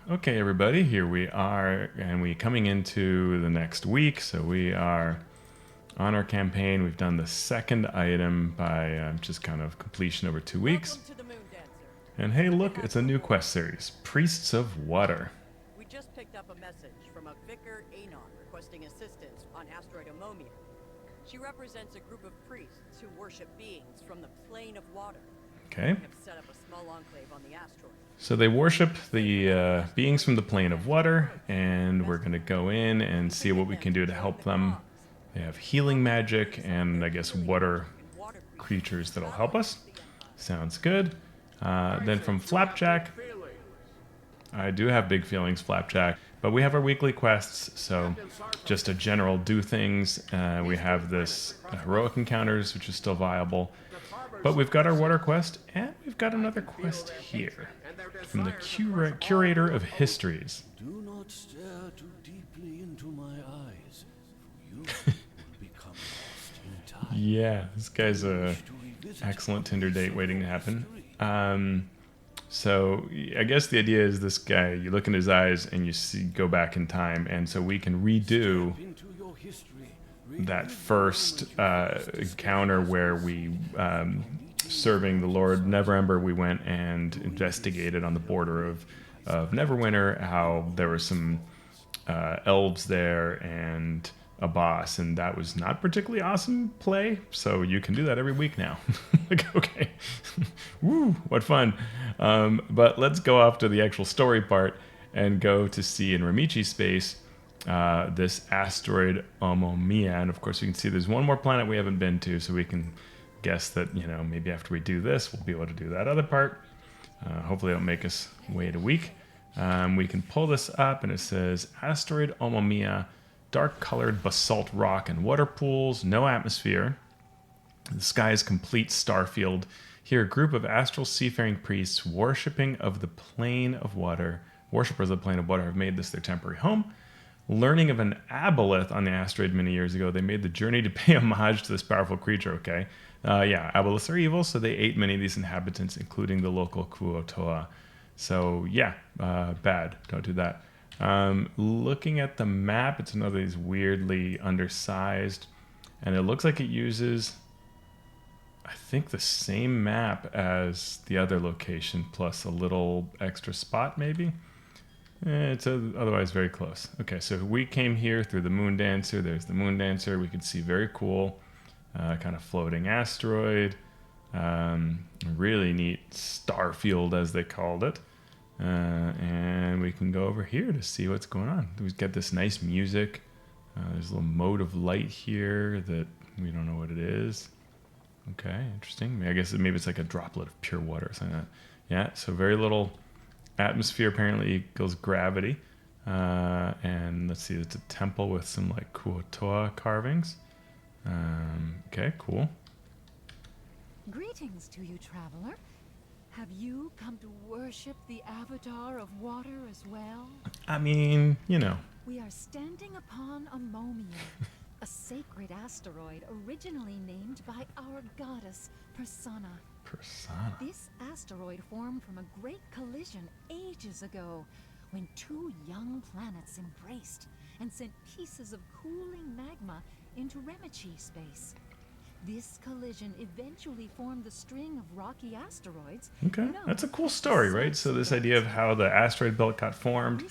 Okay, everybody, here we are, and we coming into the next week. So we are on our campaign. We've done the second item by just kind of completion over 2 weeks. Welcome to the Moon Dancer. And hey, look, it's a new quest series, Priests of Water. We just picked up a message from a Vicar Anon requesting assistance on asteroid Amomia. She represents a group of priests who worship beings from the plane of water. Okay, They have set up a small enclave on the asteroid. so they worship the beings from the plane of water, and we're going to go in and see what we can do to help them. They have healing magic and I guess water creatures that'll help us. Sounds good. Then from Flapjack, I do have big feelings, Flapjack, but we have our weekly quests, so just a general do things. We have this heroic encounters, which is still viable, but we've got our water quest, and we've got another quest here from the Curator of Histories. Do not stare too deeply into my eyes, for you will become lost in time. Yeah, this guy's a excellent Tinder date waiting to happen. So I guess the idea is this guy, you look in his eyes and you see go back in time, and so we can redo Into your history, that first encounter where we serving the Lord Neverember, we went and investigated on the border of Neverwinter how there were some elves there and a boss, and that was not particularly awesome play, so you can do that every week now. Like, okay. Woo, what fun. But let's go off to the actual story part and go to see in Ramichi's space this asteroid Amomia, and of course you can see there's one more planet we haven't been to, so we can guess that, you know, maybe after we do this we'll be able to do that other part. Hopefully it'll make us wait a week. We can pull this up and it says asteroid Amomia, dark colored basalt rock and water pools, no atmosphere. The sky is complete starfield. Here a group of astral seafaring priests worshippers of the plane of water have made this their temporary home. Learning of an Aboleth on the asteroid many years ago, they made the journey to pay homage to this powerful creature, okay? Yeah, Aboleths are evil, so they ate many of these inhabitants, including the local Kuotoa. So, yeah, bad. Don't do that. Looking at the map, it's another of these weirdly undersized, and it looks like it uses, I think, the same map as the other location, plus a little extra spot, maybe? It's otherwise very close. Okay, so we came here through the Moon Dancer. There's the Moon Dancer. We can see very cool, kind of floating asteroid. Really neat star field, as they called it. And we can go over here to see what's going on. We've got this nice music. There's a little mode of light here that we don't know what it is. Okay, interesting. I guess maybe it's like a droplet of pure water or something like that. Yeah, so very little atmosphere apparently equals gravity. And let's see, it's a temple with some like Kuotoa carvings. Okay, cool. Greetings to you, traveler. Have you come to worship the avatar of water as well? I mean, you know. We are standing upon Amomia, a sacred asteroid originally named by our goddess, Persona. Persona. This asteroid formed from a great collision ages ago, when two young planets embraced and sent pieces of cooling magma into Remichi space. This collision eventually formed the string of rocky asteroids. Okay, that's a cool story, right? So this idea of how the asteroid belt got formed,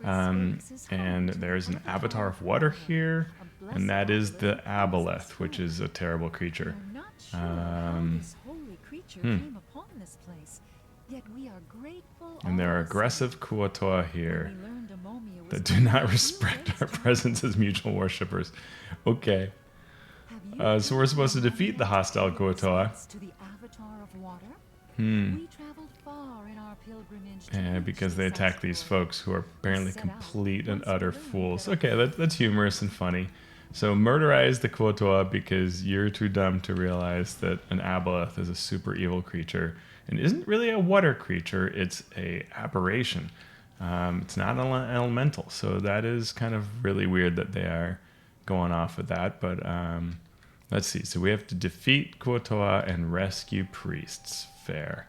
and there's an avatar of water here, and that is the Aboleth, which is a terrible creature. We're not sure how this holy creature came upon this place, yet we are grateful. And there are all the aggressive same. Kuotoa When here we learned Amomia was that do not coming, respect we our raced presence as mutual worshippers. Okay. Have you So we're supposed to defeat the hostile Kuotoa. to the avatar of water? Hmm. We traveled far in our pilgrimage to And reach because they this attack these asteroid. folks who are apparently Set out complete and once we utter learned fools. that Okay, that's humorous and funny. So murderize the Kuotoa because you're too dumb to realize that an Aboleth is a super evil creature and isn't really a water creature, it's a aberration. It's not an elemental, so that is kind of really weird that they are going off with that. But let's see. So we have to defeat Kuotoa and rescue priests. Fair.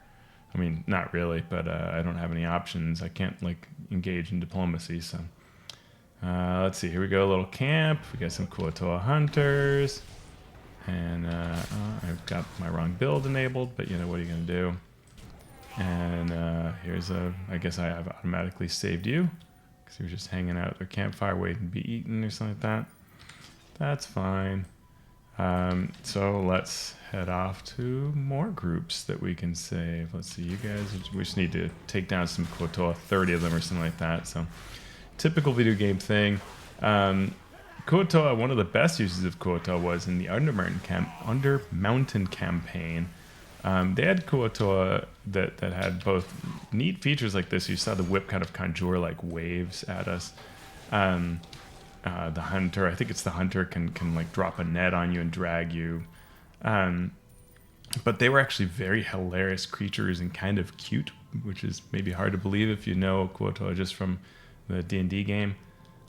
I mean, not really, but I don't have any options. I can't like engage in diplomacy. So let's see. Here we go. A little camp. We got some Kuo-toa hunters, and I've got my wrong build enabled. But you know what are you gonna do? And here's I guess I have automatically saved you because you were just hanging out at their campfire waiting to be eaten or something like that. That's fine. So let's head off to more groups that we can save. Let's see, you guys, we just need to take down some Kuo-toa, 30 of them or something like that. So typical video game thing. Kuo-toa, one of the best uses of Kuo-toa was in the Undermountain campaign. They had Kuo-toa that had both neat features like this. You saw the whip kind of conjure like waves at us. The hunter, I think it's the hunter, can like drop a net on you and drag you. But they were actually very hilarious creatures and kind of cute, which is maybe hard to believe if you know Kuo-toa just from the D&D game.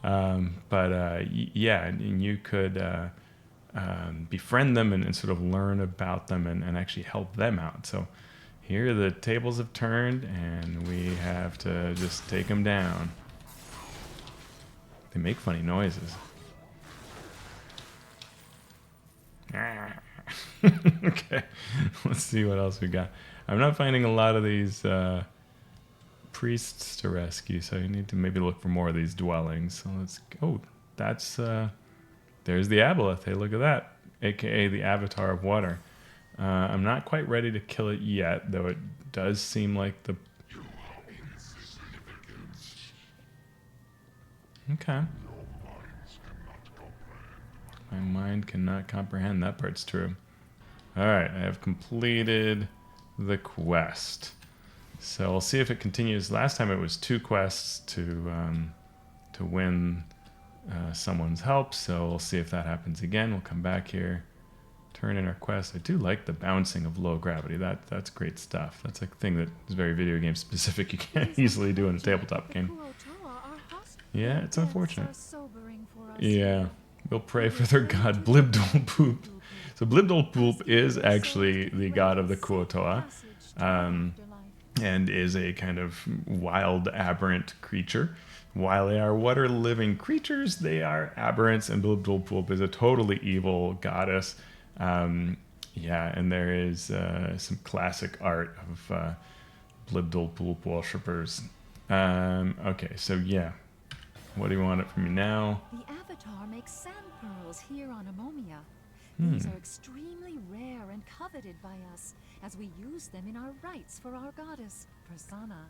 Yeah, and you could befriend them and sort of learn about them and actually help them out. So here the tables have turned and we have to just take them down. They make funny noises. Okay, let's see what else we got. I'm not finding a lot of these priests to rescue, so you need to maybe look for more of these dwellings. So let's. Oh, that's there's the Aboleth. Hey, look at that, aka the Avatar of Water. I'm not quite ready to kill it yet, though it does seem like the. Okay. My mind cannot comprehend. That part's true. Alright, I have completed the quest. So we'll see if it continues. Last time it was 2 quests to win someone's help, so we'll see if that happens again. We'll come back here, turn in our quest. I do like the bouncing of low gravity. That's great stuff. That's a thing that is very video game specific. You can't easily do in a tabletop game. Yeah, it's unfortunate. Yeah, we'll pray for their god Blibdolpoop. So Blibdolpoop is actually the god of the Kuo-toa, and is a kind of wild, aberrant creature. While they are water living creatures, they are aberrants, and Blibdolpoop is a totally evil goddess. Yeah, and there is some classic art of Blibdolpoop worshippers. Okay, so yeah. What do you want it from me now? The Avatar makes sand pearls here on Amomia. These are extremely rare and coveted by us, as we use them in our rites for our goddess, Prasanna.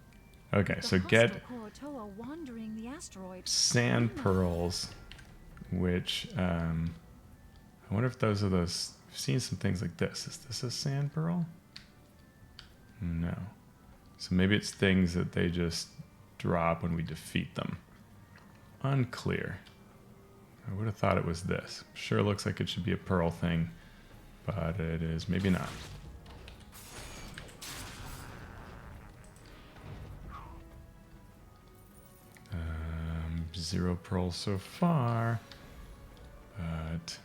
Okay, The so get Kuo-toa wandering the asteroid. sand pearls, which I wonder if those are those. I've seen some things like this. Is this a sand pearl? No. So maybe it's things that they just drop when we defeat them. Unclear. I would have thought it was this. Sure looks like it should be a pearl thing, but it is maybe not. Zero pearls so far, but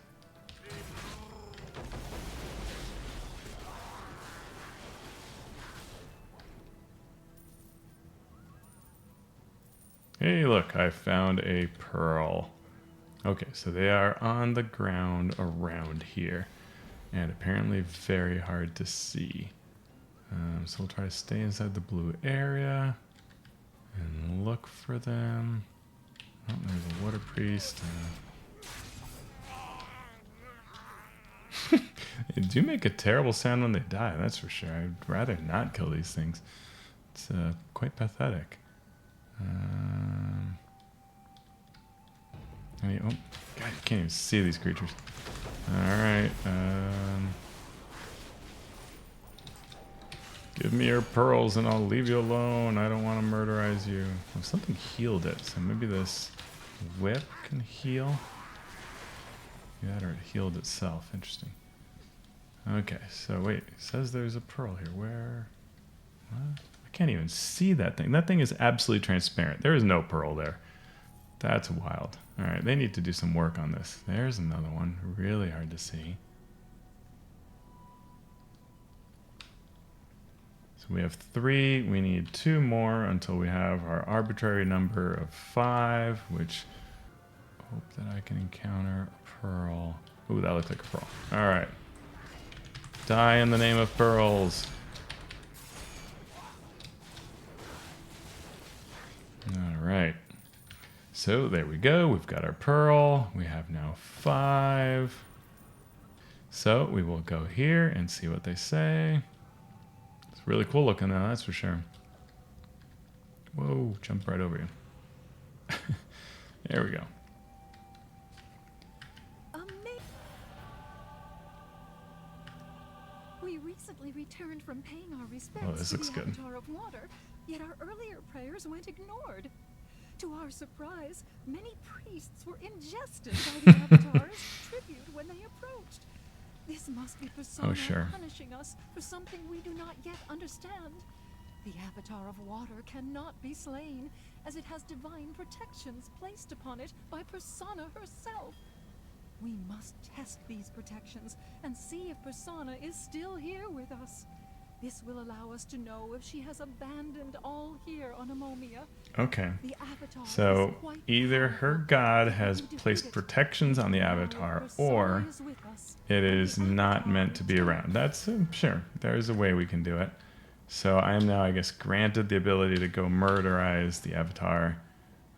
hey, look, I found a pearl. Okay, so they are on the ground around here, and apparently very hard to see. So we'll try to stay inside the blue area and look for them. Oh, there's a water priest. They do make a terrible sound when they die, that's for sure. I'd rather not kill these things. It's quite pathetic. Oh, God, you can't even see these creatures. Alright. Give me your pearls and I'll leave you alone. I don't want to murderize you. Oh, something healed it, so maybe this whip can heal? Yeah, or it healed itself. Interesting. Okay, so wait. It says there's a pearl here. Where? What? I can't even see that thing. That thing is absolutely transparent. There is no pearl there. That's wild. Alright, they need to do some work on this. There's another one. Really hard to see. So we have 3. We need 2 more until we have our arbitrary number of 5, which hope that I can encounter a pearl. Ooh, that looks like a pearl. All right. Die in the name of pearls. All right. So there we go. We've got our pearl. We have now 5. So we will go here and see what they say. It's really cool looking though, that's for sure. Whoa, jump right over you. There we go. We recently returned from paying our respects Oh, this to looks the good. Avatar of Water, yet our earlier prayers went ignored. To our surprise, many priests were ingested by the Avatar as tribute when they approached. This must be Persona sure. punishing us for something we do not yet understand. The Avatar of Water cannot be slain, as it has divine protections placed upon it by Persona herself. We must test these protections and see if Persona is still here with us. This will allow us to know if she has abandoned all here on Amomia. Okay. The Avatar So is quite either her powerful, god but has we defeat placed it. protections on the Now, if Avatar, Persona or is with us, it and is the not Avatar meant to be returns. around. That's sure. There's a way we can do it. So I am now, I guess, granted the ability to go murderize the Avatar.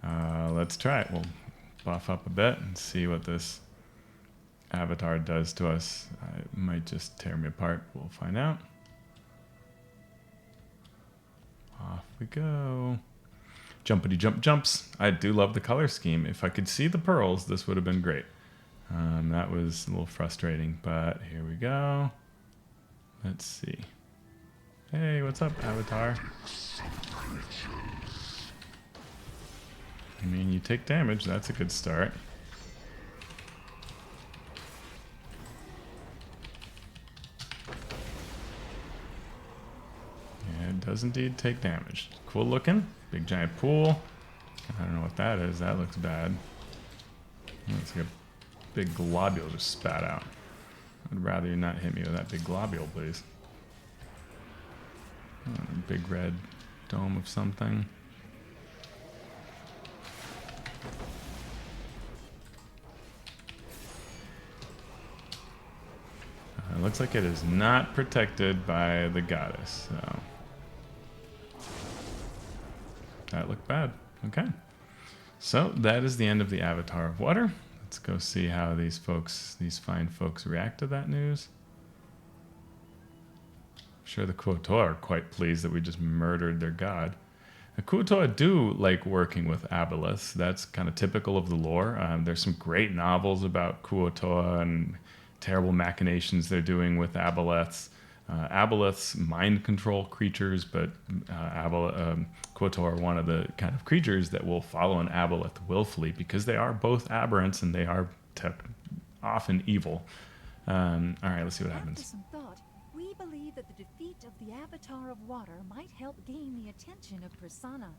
Let's try it. We'll buff up a bit and see what this Avatar does to us. It might just tear me apart. We'll find out. Off we go. Jumpity jump jumps. I do love the color scheme. If I could see the pearls, this would have been great. That was a little frustrating, but here we go. Let's see. Hey, what's up, Avatar? I mean, you take damage. That's a good start. Yeah, it does indeed take damage. Cool looking. Big giant pool. I don't know what that is. That looks bad. It's like a big globule just spat out. I'd rather you not hit me with that big globule, please. A big red dome of something. It looks like it is not protected by the goddess, so that looked bad. Okay, so that is the end of the Avatar of Water. Let's go see how these fine folks react to that news. I'm sure the Kuo-toa are quite pleased that we just murdered their god. The Kuo-toa do like working with Aboleth. That's kind of typical of the lore. There's some great novels about Kuo-toa and terrible machinations they're doing with Aboleths. Aboleths mind control creatures, but Kuo-toa are one of the kind of creatures that will follow an Aboleth willfully because they are both aberrants and they are often evil. All right, let's see what happens. After some thought, we believe that the defeat of the Avatar of Water might help gain the attention of Persona.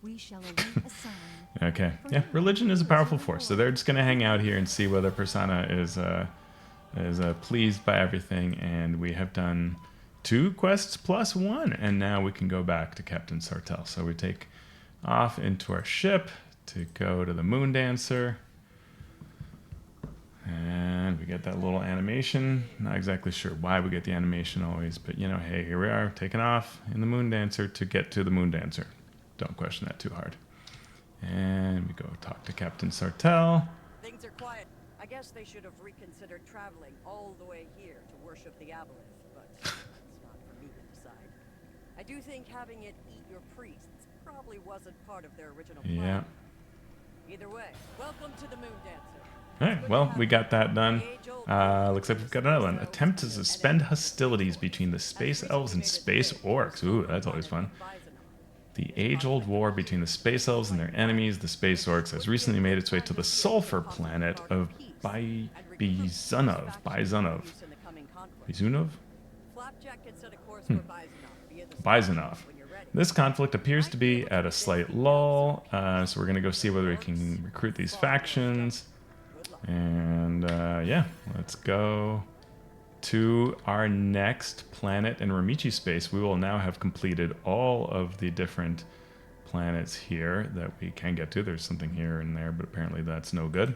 We shall await a sign. Okay, yeah, religion is a powerful force, so they're just going to hang out here and see whether Persona is pleased by everything, and we have done 2 quests plus 1, and now we can go back to Captain Sartell. So we take off into our ship to go to the Moon Dancer, and we get that little animation. Not exactly sure why we get the animation always, but you know, hey, here we are, taking off in the Moon Dancer to get to the Moon Dancer. Don't question that too hard. And we go talk to Captain Sartell. Things are quiet. I guess they should have reconsidered traveling all the way here to worship the Aboleth, but it's not for me to decide. I do think having it eat your priests probably wasn't part of their original plan. Yeah. Either way, welcome to the Moon Dancer. All right, well, we got that done. Looks like we've got another one. Attempt to suspend hostilities between the space elves and space orcs. Ooh, that's always fun. The age-old war between the space elves and their enemies, the space orcs, has recently made its way to the sulfur planet of Byzunov. Byzunov? Byzunov. This conflict appears to be at a slight lull, so we're going to go see whether we can recruit these factions. And yeah, let's go to our next planet in Ramichi space. We will now have completed all of the different planets here that we can get to. There's something here and there, but apparently that's no good.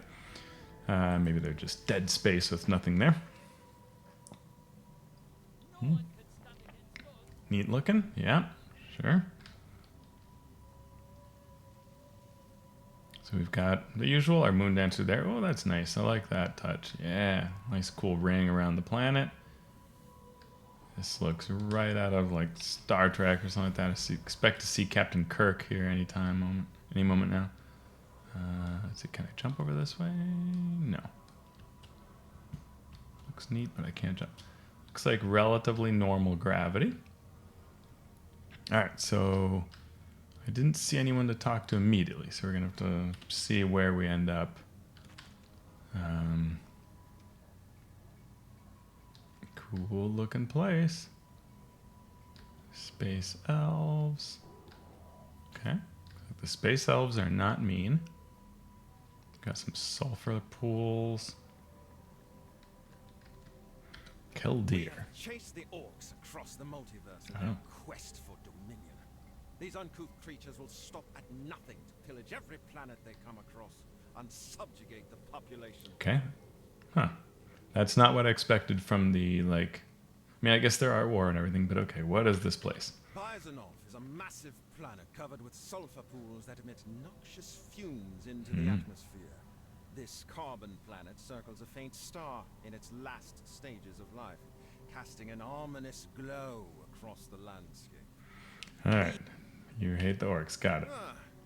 Maybe they're just dead space with nothing there. Neat looking. Yeah, sure. So we've got the usual, our moon dancer there. Oh, that's nice. I like that touch. Yeah, nice cool ring around the planet. This looks right out of like Star Trek or something like that. I expect to see Captain Kirk here any moment now. Let's see, can I jump over this way? No. Looks neat, but I can't jump. Looks like relatively normal gravity. All right, so I didn't see anyone to talk to immediately, so we're gonna have to see where we end up. Cool looking place. Space elves. Okay, the space elves are not mean. Got some sulfur pools. Kill deer. Chase the orcs across the multiverse in their quest for dominion. These uncouth creatures will stop at nothing to pillage every planet they come across and subjugate the population. Okay. Huh. That's not what I expected from the, like... I mean, I guess there are war and everything, but okay, what is this place? Byzunov is a massive planet covered with sulfur pools that emit noxious fumes into the atmosphere. This carbon planet circles a faint star in its last stages of life, casting an ominous glow across the landscape. Alright. You hate the orcs. Got it.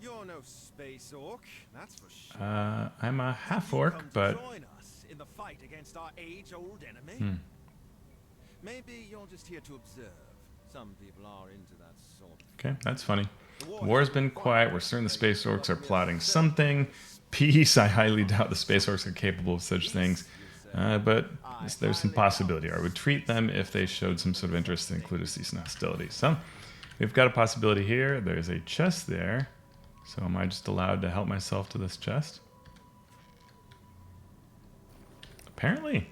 You're no space orc, that's for sure. I'm a half-orc, but... Join us in the fight against our age-old enemy? Maybe you're just here to observe. Some people are into that sort of thing. Okay, that's funny. The war's been quiet. We're certain the space orcs are plotting something. Peace. I highly doubt the space orcs are capable of such things. But there's some possibility. I would treat them if they showed some sort of interest and included cease and hostility. So, we've got a possibility here. There's a chest there. So am I just allowed to help myself to this chest? Apparently.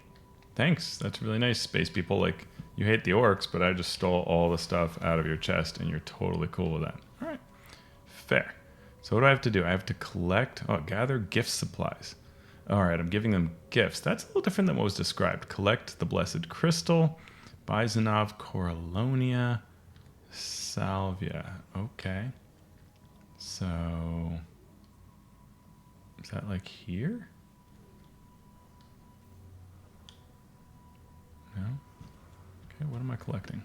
Thanks. That's really nice, space people. Like, you hate the orcs, but I just stole all the stuff out of your chest, and you're totally cool with that. All right. Fair. So what do I have to do? I have to collect... Oh, gather gift supplies. All right, I'm giving them gifts. That's a little different than what was described. Collect the Blessed Crystal, Byzunov, Corallonia, Salvia. Okay. So... Is that like here? No? Okay, what am I collecting?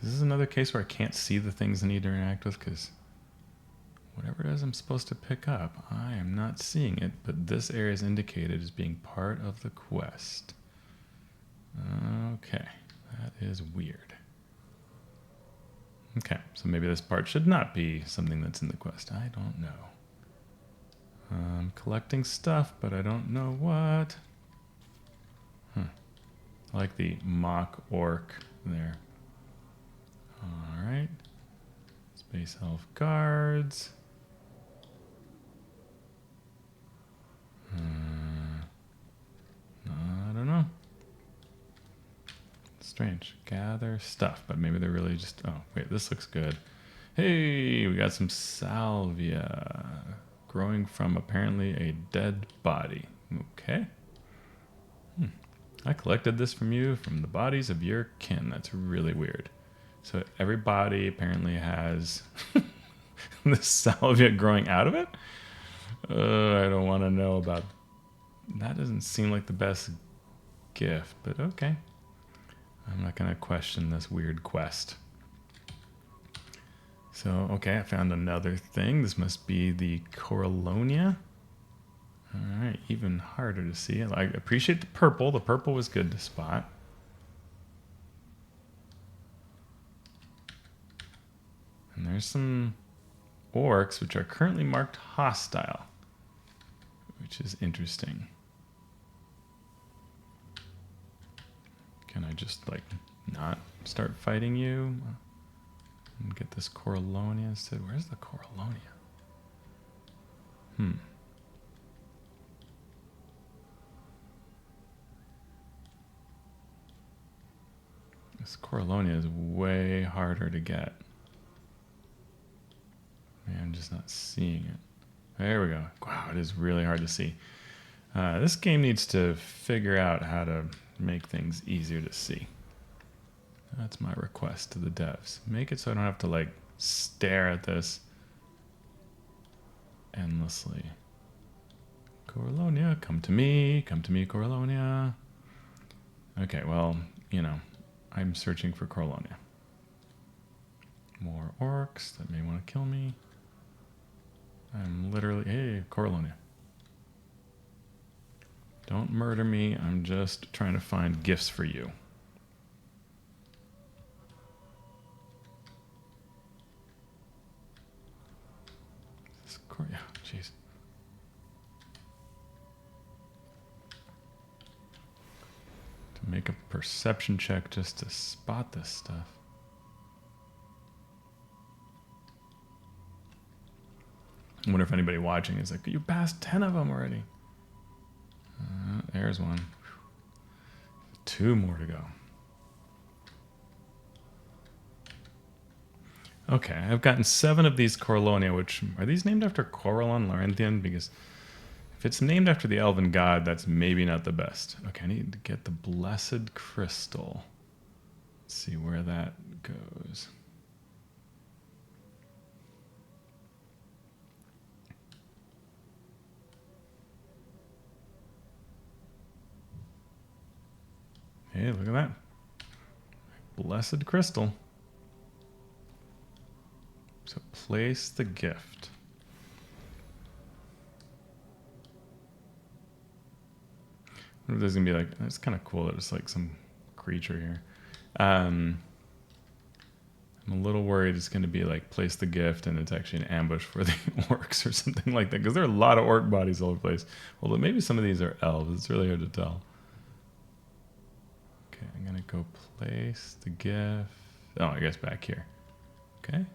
This is another case where I can't see the things I need to interact with because whatever it is I'm supposed to pick up, I am not seeing it, but this area is indicated as being part of the quest. Okay, that is weird. Okay, so maybe this part should not be something that's in the quest. I don't know. I'm collecting stuff, but I don't know what. I like the mock orc there. Alright. Space Elf Guards. I don't know. Strange. Gather stuff, but maybe they're really just... Oh, wait, this looks good. Hey, we got some salvia growing from apparently a dead body. Okay. I collected this from you, from the bodies of your kin. That's really weird. So every body apparently has this salvia growing out of it? I don't want to know about... That doesn't seem like the best gift, but okay. I'm not going to question this weird quest. So, okay, I found another thing. This must be the Corallonia. Alright, even harder to see. I appreciate the purple. The purple was good to spot. And there's some orcs which are currently marked hostile, which is interesting. Can I just, like, not start fighting you? And get this Corallonia instead. Where's the Corallonia? This Corallonia is way harder to get. Man, I'm just not seeing it. There we go. Wow, it is really hard to see. This game needs to figure out how to make things easier to see. That's my request to the devs. Make it so I don't have to like stare at this endlessly. Corallonia, come to me, Corallonia. Okay, well, you know, I'm searching for Corallonia. More orcs that may want to kill me. I'm literally, hey, Corallonia. Don't murder me, I'm just trying to find gifts for you. Yeah, jeez. To make a perception check just to spot this stuff. I wonder if anybody watching is like, you passed 10 of them already. There's one. 2 more to go. Okay, I've gotten 7 of these Corallonia, which, are these named after Corellon Laurentian? Because if it's named after the elven god, that's maybe not the best. Okay, I need to get the Blessed Crystal. Let's see where that goes. Hey, look at that. Blessed Crystal. So place the gift. I wonder if there's gonna be like, it's kind of cool that it's like some creature here. I'm a little worried it's gonna be like place the gift and it's actually an ambush for the orcs or something like that, because there are a lot of orc bodies all over the place. Although maybe some of these are elves, it's really hard to tell. Okay, I'm gonna go place the gift. Oh, I guess back here. Okay.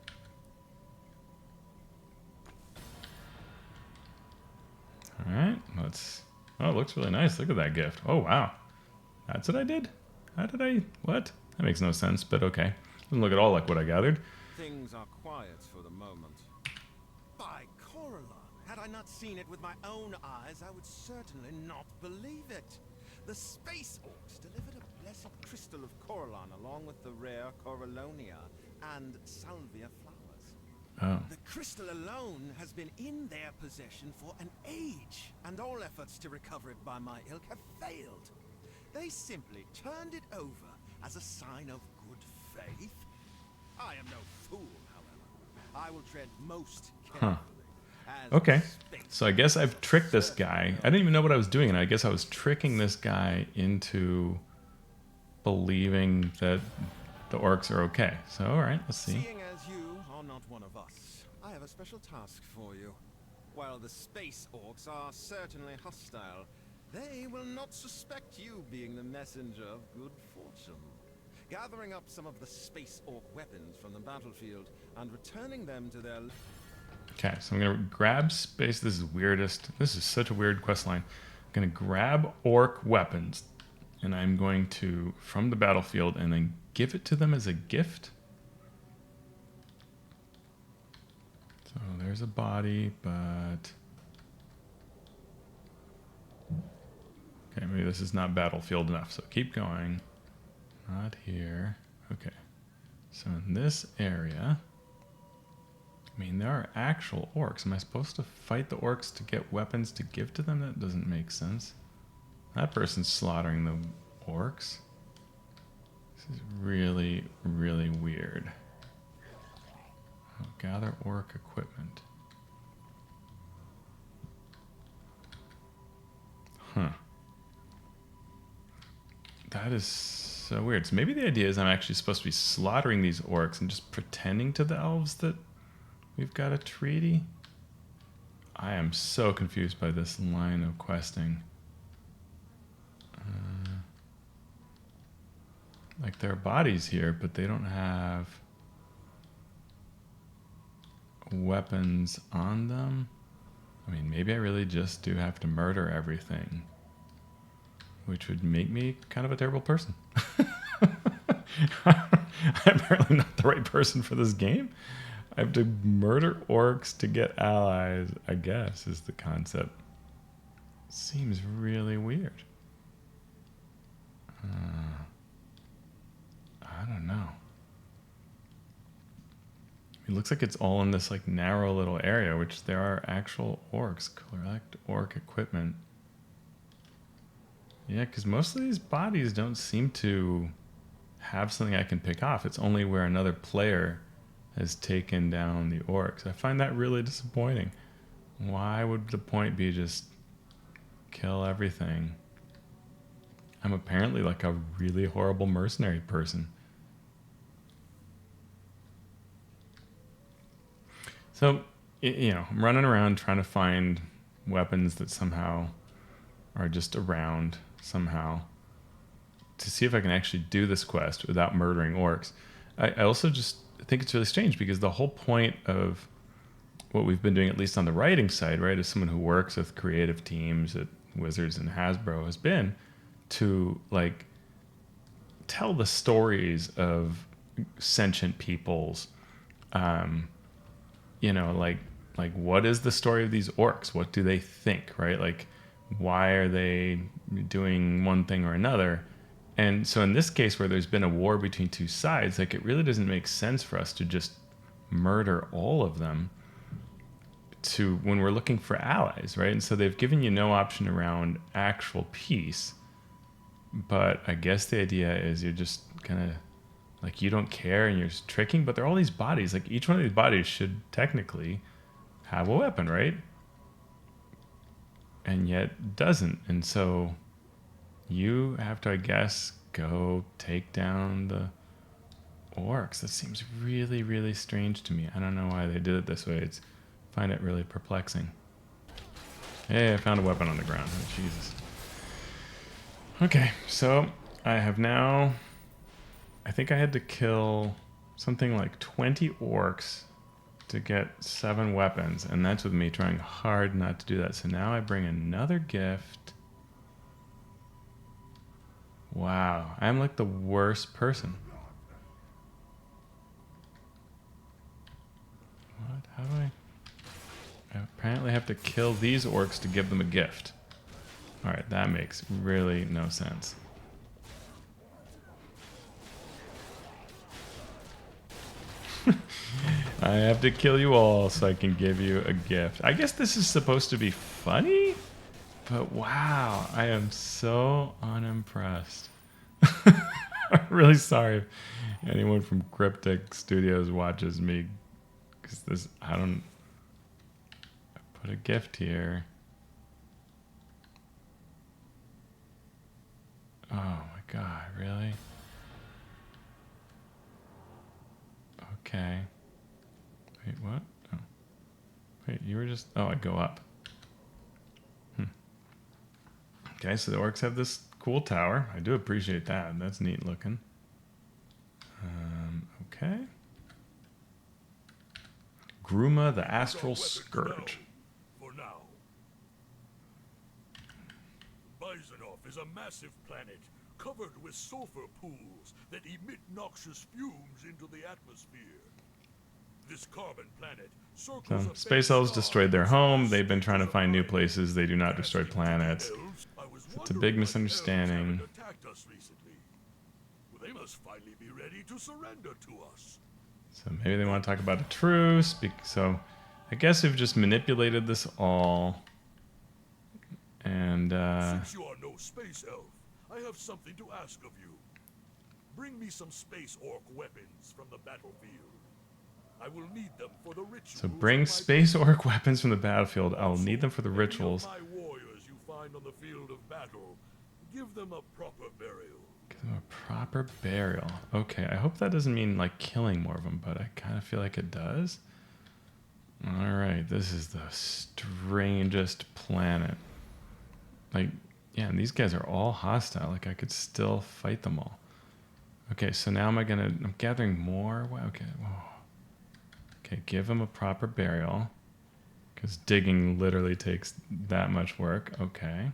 All right, let's, oh, it looks really nice. Look at that gift. Oh, wow. That's what I did? How did I, what? That makes no sense, but okay. Doesn't look at all like what I gathered. Things are quiet for the moment. By Coralon, had I not seen it with my own eyes, I would certainly not believe it. The Space Orcs delivered a blessed crystal of Coralon along with the rare Corallonia and Salvia flowers. Oh. The crystal alone has been in their possession for an age, and all efforts to recover it by my ilk have failed. They simply turned it over as a sign of good faith. I am no fool, however. I will tread most carefully. Okay, so I guess I've tricked this guy. I didn't even know what I was doing, and I guess I was tricking this guy into believing that the orcs are okay. So, all right, let's see. Seeing as you are not one of us, I have a special task for you. While the space orcs are certainly hostile, they will not suspect you being the messenger of good fortune. Gathering up some of the space orc weapons from the battlefield and returning them to their... Okay, so I'm going to grab space. This is weirdest. This is such a weird quest line. I'm going to grab orc weapons, and I'm going to, from the battlefield, and then give it to them as a gift. So there's a body, but... Okay, maybe this is not battlefield enough, so keep going. Not here. Okay. So in this area... I mean, there are actual orcs. Am I supposed to fight the orcs to get weapons to give to them? That doesn't make sense. That person's slaughtering the orcs. This is really, really weird. Oh, gather orc equipment. Huh. That is so weird. So maybe the idea is I'm actually supposed to be slaughtering these orcs and just pretending to the elves that we've got a treaty. I am so confused by this line of questing. Like there are bodies here, but they don't have weapons on them. I mean, maybe I really just do have to murder everything, which would make me kind of a terrible person. I'm apparently not the right person for this game. I have to murder orcs to get allies, I guess, is the concept. Seems really weird. I don't know. It looks like it's all in this like narrow little area, which there are actual orcs. Collect orc equipment. Yeah, because most of these bodies don't seem to have something I can pick off. It's only where another player has taken down the orcs. I find that really disappointing. Why would the point be just kill everything? I'm apparently like a really horrible mercenary person. So, you know, I'm running around trying to find weapons that somehow are just around somehow to see if I can actually do this quest without murdering orcs. I also just think it's really strange because the whole point of what we've been doing, at least on the writing side, right, as someone who works with creative teams at Wizards and Hasbro, has been to like tell the stories of sentient peoples. You know, like what is the story of these orcs? What do they think, right? Like, why are they doing one thing or another? And so in this case where there's been a war between two sides, like it really doesn't make sense for us to just murder all of them to when we're looking for allies, right? And so they've given you no option around actual peace. But I guess the idea is you're just kind of like you don't care and you're just tricking, but there are all these bodies. Like each one of these bodies should technically have a weapon, right? And yet doesn't. And so you have to, I guess, go take down the orcs. That seems really, really strange to me. I don't know why they did it this way. I find it really perplexing. Hey, I found a weapon on the ground. Oh, Jesus. Okay, so I have now... I think I had to kill something like 20 orcs to get 7 weapons, and that's with me trying hard not to do that. So now I bring another gift. Wow, I'm like the worst person. What? How do I apparently have to kill these orcs to give them a gift. Alright, that makes really no sense. I have to kill you all so I can give you a gift. I guess this is supposed to be funny, but wow, I am so unimpressed. I'm really sorry if anyone from Cryptic Studios watches me, because this, I put a gift here. Oh my god, really? Okay. Wait, what? Oh. Wait, you were just... Oh, I go up. Okay, so the orcs have this cool tower. I do appreciate that. That's neat looking. Okay. Gruma, the Astral Scourge. For now. Byzunov is a massive planet covered with sulfur pools that emit noxious fumes into the atmosphere. This carbon planet circles So, space elves destroyed their home. They've been trying to find new places. They do not destroy planets. It's a big misunderstanding. They must finally be ready to surrender to us. So maybe they want to talk about a truce. So I guess we've just manipulated this all. And Since you are no space elf, I have something to ask of you. Bring me some space orc weapons from the battlefield. I will need them for the rituals. So bring space orc weapons from the battlefield. I'll need them for the rituals. My warriors you find on the field of battle, give them a proper burial. Give them a proper burial. Okay, I hope that doesn't mean like killing more of them, but I kind of feel like it does. All right, this is the strangest planet. Like, yeah, and these guys are all hostile. Like, I could still fight them all. Okay, so now I'm gathering more. Wow, okay, whoa. Okay, give him a proper burial. Because digging literally takes that much work. Okay.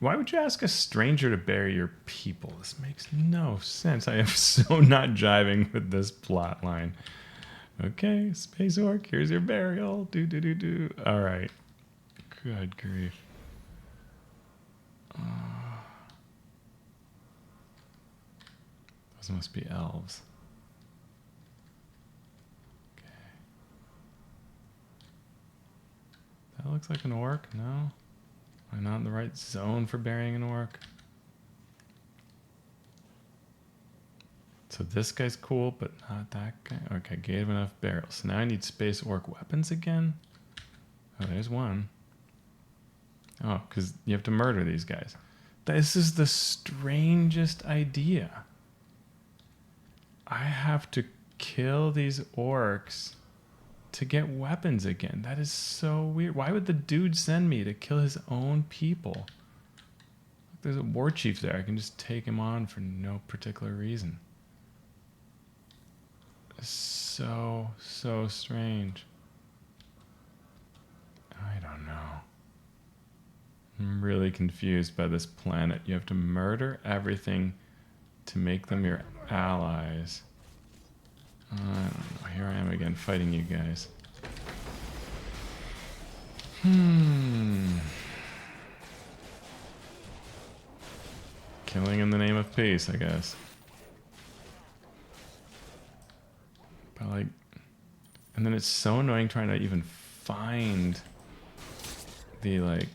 Why would you ask a stranger to bury your people? This makes no sense. I am so not jiving with this plot line. Okay, Space Orc, here's your burial. Do. All right. Good grief. Those must be elves. Okay. That looks like an orc, no? Am I not in the right zone for burying an orc? So this guy's cool, but not that guy. Okay, gave enough barrels. So now I need space orc weapons again? Oh, there's one. Oh, because you have to murder these guys. This is the strangest idea. I have to kill these orcs to get weapons again. That is so weird. Why would the dude send me to kill his own people? There's a war chief there. I can just take him on for no particular reason. So strange. I don't know. I'm really confused by this planet. You have to murder everything to make them your allies. I don't know. Here I am again fighting you guys. Killing in the name of peace, I guess. But like, and then it's so annoying trying to even find the like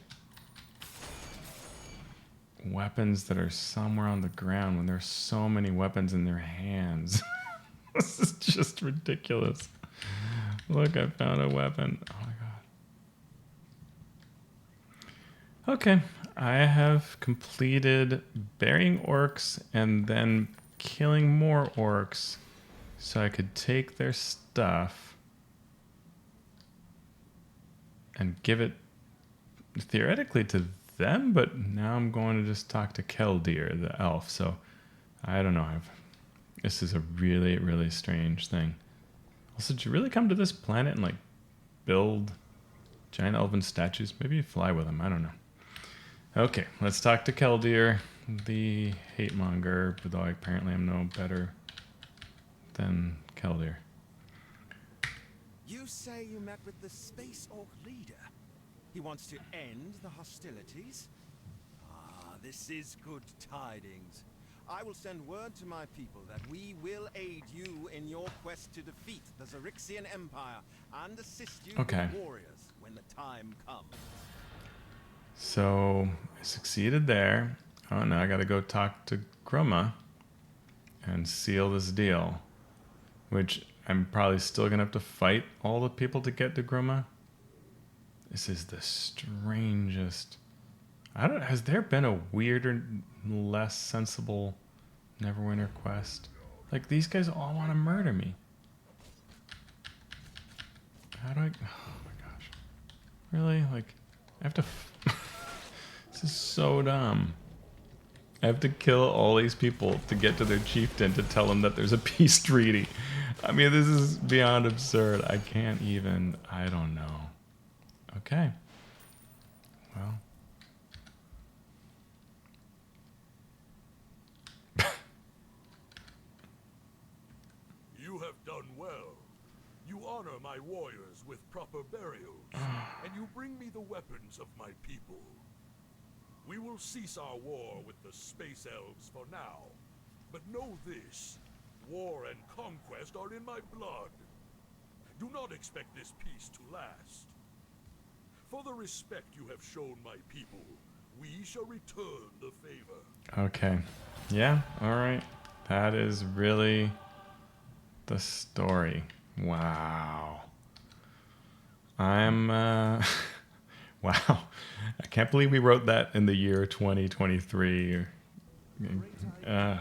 weapons that are somewhere on the ground when there's so many weapons in their hands. This is just ridiculous. Look, I found a weapon. Oh my god. Okay, I have completed burying orcs and then killing more orcs so I could take their stuff and give it theoretically to them, but now I'm going to just talk to Keldir, the elf. So I don't know. This is a really, really strange thing. Also, did you really come to this planet and like build giant elven statues? Maybe you fly with them. I don't know. Okay, let's talk to Keldir, the hate monger, though apparently I'm no better than Keldir. You say you met with the Space Orc leader? He wants to end the hostilities? Ah, this is good tidings. I will send word to my people that we will aid you in your quest to defeat the Xaryxian Empire and assist you with warriors when the time comes. So I succeeded there. Oh, now I got to go talk to Grumma and seal this deal, which I'm probably still going to have to fight all the people to get to Grumma. This is the strangest. Has there been a weirder, less sensible Neverwinter quest? Like, these guys all want to murder me. How do I... Oh my gosh. Really? Like, I have to... This is so dumb. I have to kill all these people to get to their chieftain to tell them that there's a peace treaty. I mean, this is beyond absurd. I can't even... I don't know. Okay. Well... You have done well. You honor my warriors with proper burials, and you bring me the weapons of my people. We will cease our war with the Space Elves for now, but know this, war and conquest are in my blood. Do not expect this peace to last. For the respect you have shown my people, we shall return the favor. Okay. Yeah, alright. That is really the story. Wow. I'm, wow. I can't believe we wrote that in the year 2023. I'm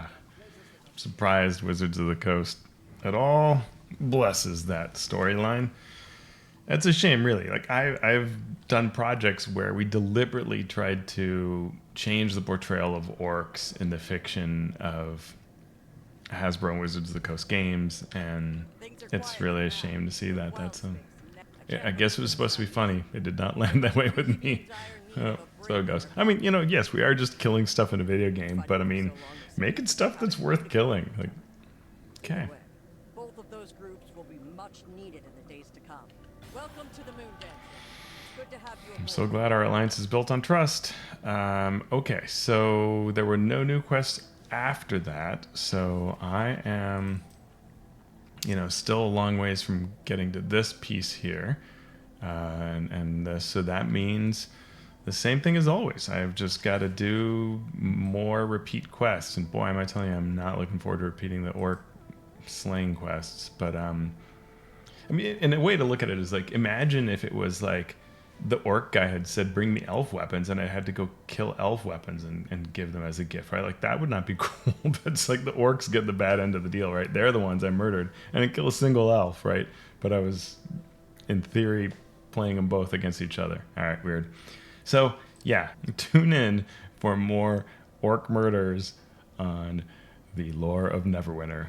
surprised Wizards of the Coast at all blesses that storyline. That's a shame, really. Like, I've done projects where we deliberately tried to change the portrayal of orcs in the fiction of Hasbro and Wizards of the Coast games, and it's really a shame to see that. I guess it was supposed to be funny. It did not land that way with me. So it goes. I mean, yes, we are just killing stuff in a video game, but I mean, making stuff that's worth killing. Like, okay. Both of those groups will be much needed in the days to come. Welcome to the Moon Dancer. It's good to have you aboard. I'm so glad our alliance is built on trust. Okay, so there were no new quests after that, so I am, still a long ways from getting to this piece here, so that means the same thing as always. I've just got to do more repeat quests, and boy, am I telling you, I'm not looking forward to repeating the orc slaying quests. But I mean, and a way to look at it is like, imagine if it was like the orc guy had said, "Bring me elf weapons," and I had to go kill elf weapons and give them as a gift, right? Like, that would not be cool. But it's like the orcs get the bad end of the deal, right? They're the ones I murdered. I didn't kill a single elf, right? But I was, in theory, playing them both against each other. All right, weird. So, yeah, tune in for more orc murders on the lore of Neverwinter.